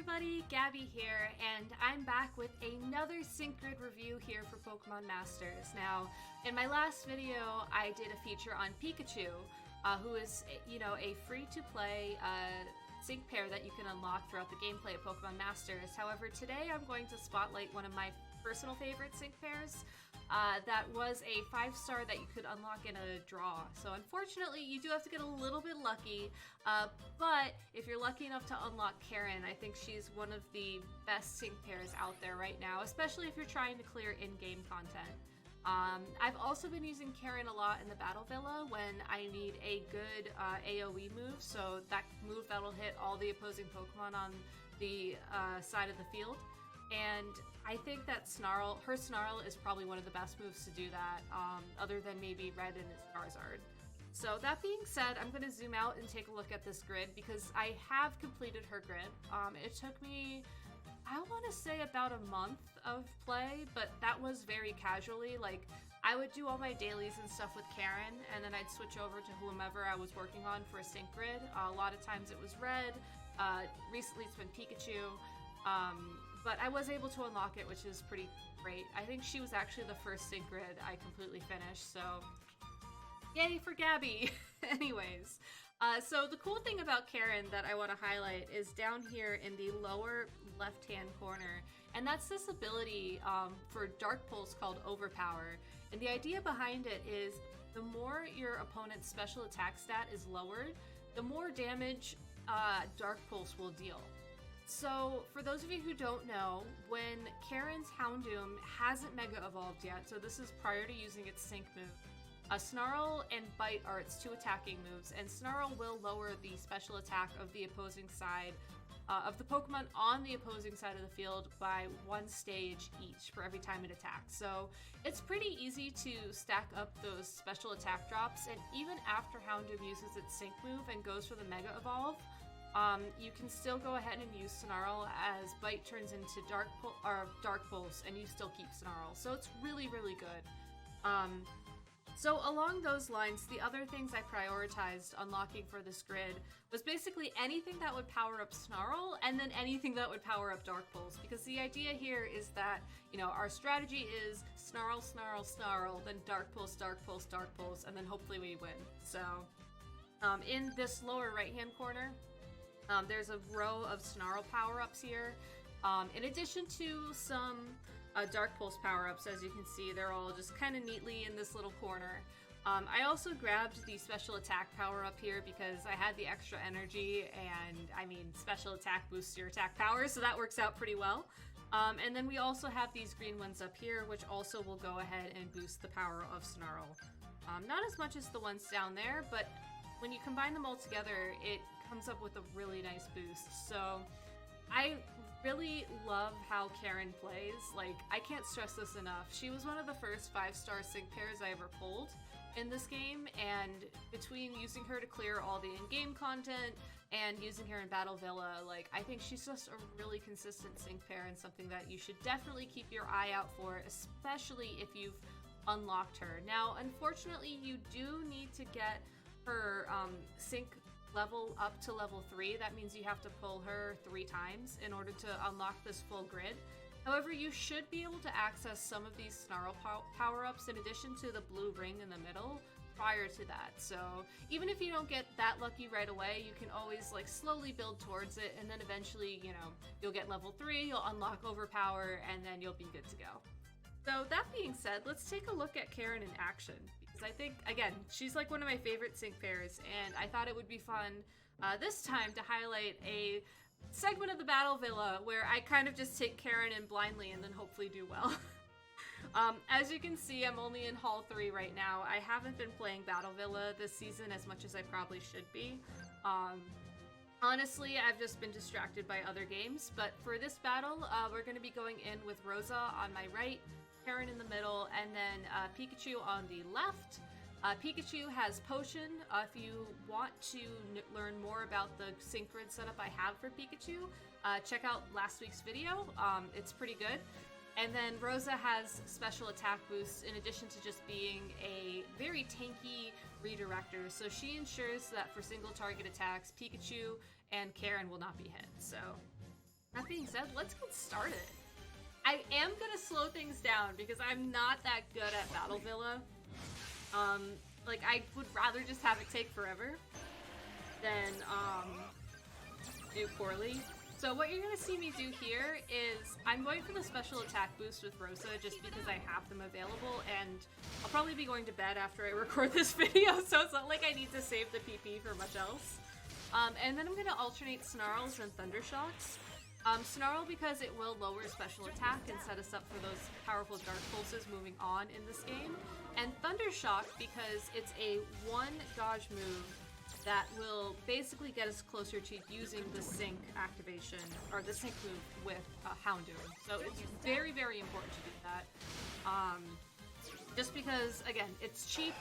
everybody, Gabby here, and I'm back with another Sync Grid review here for Pokemon Masters. Now, in my last video, I did a feature on Pikachu, who is, a free-to-play sync pair that you can unlock throughout the gameplay of Pokemon Masters. However, today I'm going to spotlight one of my personal favorite sync pairs. That was a 5-star that you could unlock in a draw. So unfortunately, you do have to get a little bit lucky, but if you're lucky enough to unlock Karin, I think she's one of the best sync pairs out there right now, especially if you're trying to clear in-game content. I've also been using Karin a lot in the Battle Villa when I need a good AoE move, so that move that'll hit all the opposing Pokemon on the side of the field. And I think that her Snarl is probably one of the best moves to do that, other than maybe Red and Charizard. So that being said, I'm going to zoom out and take a look at this grid because I have completed her grid. It took me, I want to say, about a month of play, but that was very casually. Like, I would do all my dailies and stuff with Karin, and then I'd switch over to whomever I was working on for a sync grid. A lot of times it was Red. Recently it's been Pikachu. But I was able to unlock it, which is pretty great. I think she was actually the first sync grid I completely finished, so yay for Gabby! Anyways, so the cool thing about Karin that I want to highlight is down here in the lower left-hand corner, and that's this ability for Dark Pulse called Overpower. And the idea behind it is the more your opponent's special attack stat is lowered, the more damage Dark Pulse will deal. So, for those of you who don't know, when Karin's Houndoom hasn't Mega Evolved yet, so this is prior to using its Sync move, Snarl and Bite are its 2 attacking moves, and Snarl will lower the special attack of the opposing side, of the Pokemon on the opposing side of the field by 1 stage each for every time it attacks. So, it's pretty easy to stack up those special attack drops, and even after Houndoom uses its Sync move and goes for the Mega Evolve, you can still go ahead and use Snarl as Bite turns into Dark Pulse, and you still keep Snarl. So it's really, really good. So along those lines, the other things I prioritized unlocking for this grid was basically anything that would power up Snarl, and then anything that would power up Dark Pulse. Because the idea here is that, our strategy is Snarl, Snarl, Snarl, then Dark Pulse, Dark Pulse, Dark Pulse, and then hopefully we win. So, in this lower right-hand corner, there's a row of Snarl power-ups here. In addition to some Dark Pulse power-ups, as you can see, they're all just kind of neatly in this little corner. I also grabbed the special attack power-up here because I had the extra energy, and special attack boosts your attack power, so that works out pretty well. And then we also have these green ones up here, which also will go ahead and boost the power of Snarl. Not as much as the ones down there, but when you combine them all together, it comes up with a really nice boost. So I really love how Karin plays. Like, I can't stress this enough. She was one of the first 5-star sync pairs I ever pulled in this game, and between using her to clear all the in-game content and using her in Battle Villa, like, I think she's just a really consistent sync pair and something that you should definitely keep your eye out for, especially if you've unlocked her. Now, unfortunately, you do need to get her sync level up to level 3. That means you have to pull her 3 times in order to unlock this full grid. However, you should be able to access some of these Snarl power-ups in addition to the blue ring in the middle prior to that. So even if you don't get that lucky right away, you can always slowly build towards it, and then eventually, you'll get level 3, you'll unlock Overpower, and then you'll be good to go. So that being said, let's take a look at Karin in action. I think, again, she's one of my favorite sync pairs, and I thought it would be fun this time to highlight a segment of the Battle Villa where I kind of just take Karin in blindly and then hopefully do well. As you can see, I'm only in Hall 3 right now. I haven't been playing Battle Villa this season as much as I probably should be. Honestly, I've just been distracted by other games, but for this battle, we're going to be going in with Rosa on my right, Karin in the middle, and then Pikachu on the left. Pikachu has Potion. If you want to learn more about the sync grid setup I have for Pikachu, check out last week's video. It's pretty good. And then Rosa has special attack boosts in addition to just being a very tanky redirector. So she ensures that for single target attacks, Pikachu and Karin will not be hit. So that being said, let's get started. I am gonna slow things down because I'm not that good at Battle Villa. Like, I would rather just have it take forever than, do poorly. So what you're gonna see me do here is I'm going for the special attack boost with Rosa just because I have them available, and I'll probably be going to bed after I record this video, so it's not like I need to save the PP for much else. And then I'm gonna alternate Snarls and Thundershocks. Snarl because it will lower special attack and set us up for those powerful Dark Pulses moving on in this game. And Thundershock because it's a one dodge move that will basically get us closer to using the sync activation, or the sync move with Houndoom. So it's very, very important to do that. Just because, again, it's cheap,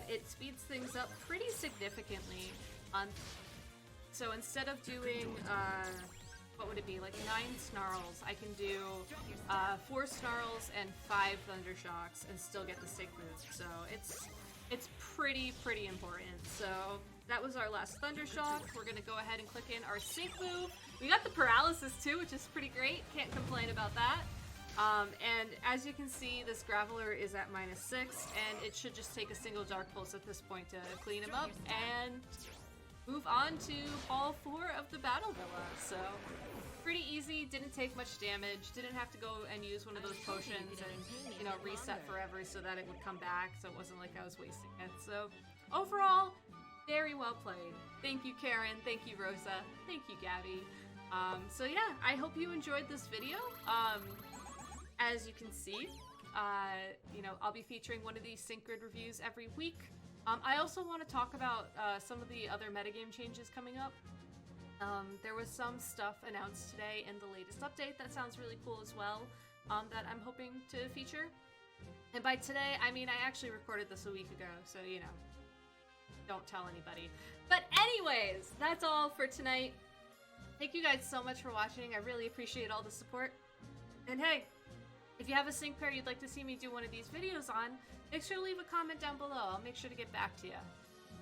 it speeds things up pretty significantly. So instead of doing, what would it be, like 9 Snarls, I can do 4 Snarls and 5 Thundershocks and still get the sync move. So it's pretty important. So that was our last Thundershock. We're gonna go ahead and click in our sync move. We got the paralysis too, which is pretty great. Can't complain about that. And as you can see, this Graveler is at -6, and it should just take a single Dark Pulse at this point to clean him up and move on to Hall 4 of the Battle Villa. So pretty easy, didn't take much damage, didn't have to go and use one of those potions and, you know, reset forever so that it would come back, so it wasn't like I was wasting it. So overall, very well played. Thank you, Karen. Thank you, Rosa. Thank you, Gabby. So yeah, I hope you enjoyed this video. As you can see, you know, I'll be featuring one of these Sync Grid reviews every week. I also want to talk about some of the other metagame changes coming up. There was some stuff announced today in the latest update that sounds really cool as well, that I'm hoping to feature. And by today, I mean I actually recorded this a week ago, so you know, don't tell anybody. But anyways, that's all for tonight. Thank you guys so much for watching. I really appreciate all the support. And hey, if you have a sync pair you'd like to see me do one of these videos on, make sure to leave a comment down below. I'll make sure to get back to you.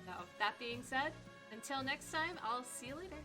So, that being said, until next time, I'll see you later.